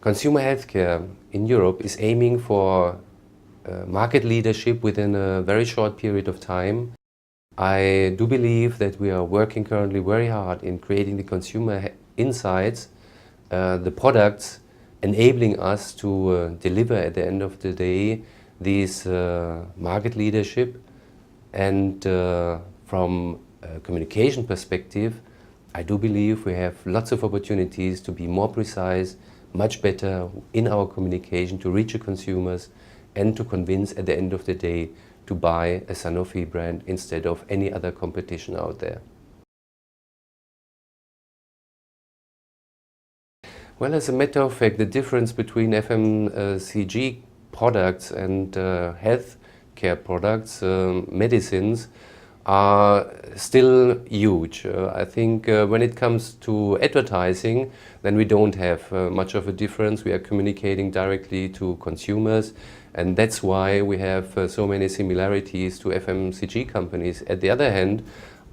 Consumer healthcare in Europe is aiming for market leadership within a very short period of time. I do believe that we are working currently very hard in creating the consumer insights, the products enabling us to deliver at the end of the day these market leadership. And from a communication perspective, I do believe we have lots of opportunities to be more precise, much better in our communication to reach the consumers and to convince at the end of the day to buy a Sanofi brand instead of any other competition out there. Well, as a matter of fact, the difference between FMCG products and healthcare products, medicines, are still huge. I think when it comes to advertising, then we don't have much of a difference. We are communicating directly to consumers, and that's why we have so many similarities to FMCG companies. At the other hand,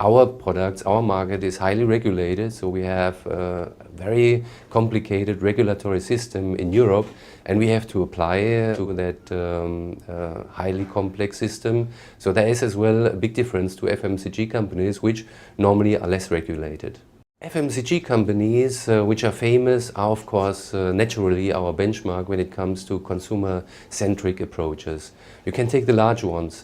our products, our market is highly regulated, so we have a very complicated regulatory system in Europe, and we have to apply to that highly complex system. So there is as well a big difference to FMCG companies, which normally are less regulated. FMCG companies, which are famous, are of course naturally our benchmark when it comes to consumer-centric approaches. You can take the large ones.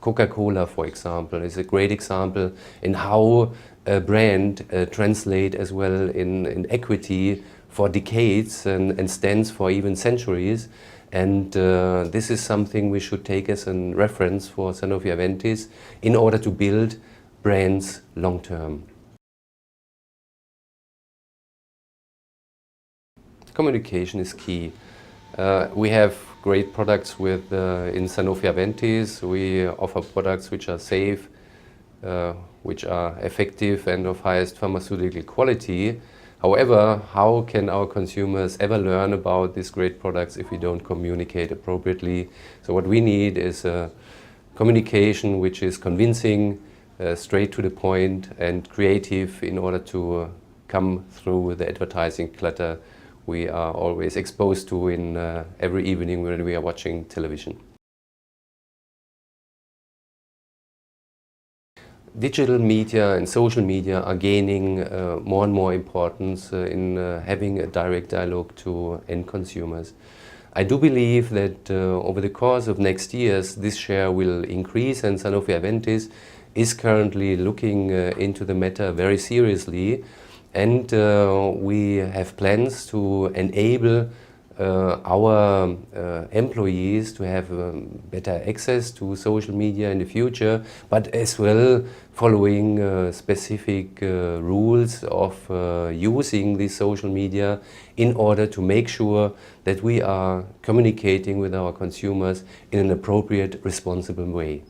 Coca-Cola, for example, is a great example in how a brand translates as well in equity for decades and stands for even centuries. And this is something we should take as a reference for Sanofi Aventis in order to build brands long-term. Communication is key. We have great products in Sanofi Aventis. We offer products which are safe, which are effective and of highest pharmaceutical quality. However, how can our consumers ever learn about these great products if we don't communicate appropriately? So what we need is a communication which is convincing, straight to the point and creative in order to come through the advertising clutter we are always exposed to in every evening when we are watching television. Digital media and social media are gaining more and more importance in having a direct dialogue to end consumers. I do believe that over the course of next years this share will increase, and Sanofi Aventis is currently looking into the matter very seriously. And we have plans to enable our employees to have better access to social media in the future, but as well following specific rules of using this social media in order to make sure that we are communicating with our consumers in an appropriate, responsible way.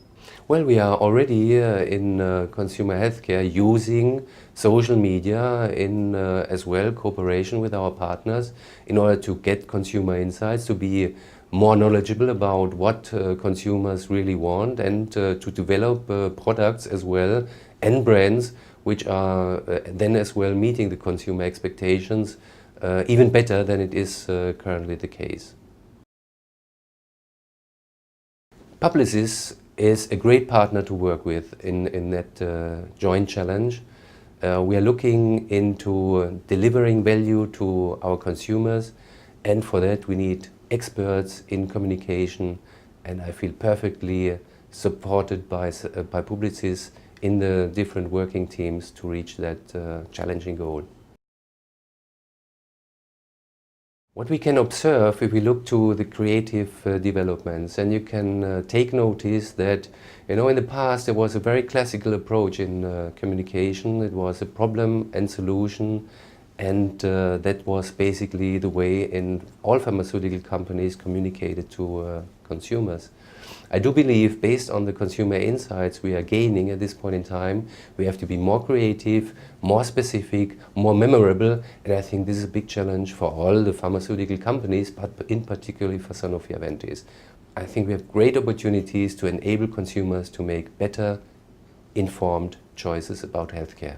Well, we are already in consumer healthcare using social media in as well cooperation with our partners in order to get consumer insights, to be more knowledgeable about what consumers really want, and to develop products as well and brands which are then as well meeting the consumer expectations even better than it is currently the case. Publicis is a great partner to work with in that joint challenge. We are looking into delivering value to our consumers, and for that we need experts in communication, and I feel perfectly supported by Publicis in the different working teams to reach that challenging goal. What we can observe if we look to the creative developments, and you can take notice that, in the past there was a very classical approach in communication. It was a problem and solution, and that was basically the way in all pharmaceutical companies communicated to consumers. I do believe, based on the consumer insights we are gaining at this point in time, we have to be more creative, more specific, more memorable, and I think this is a big challenge for all the pharmaceutical companies, but in particular for Sanofi Aventis. I think we have great opportunities to enable consumers to make better, informed choices about healthcare.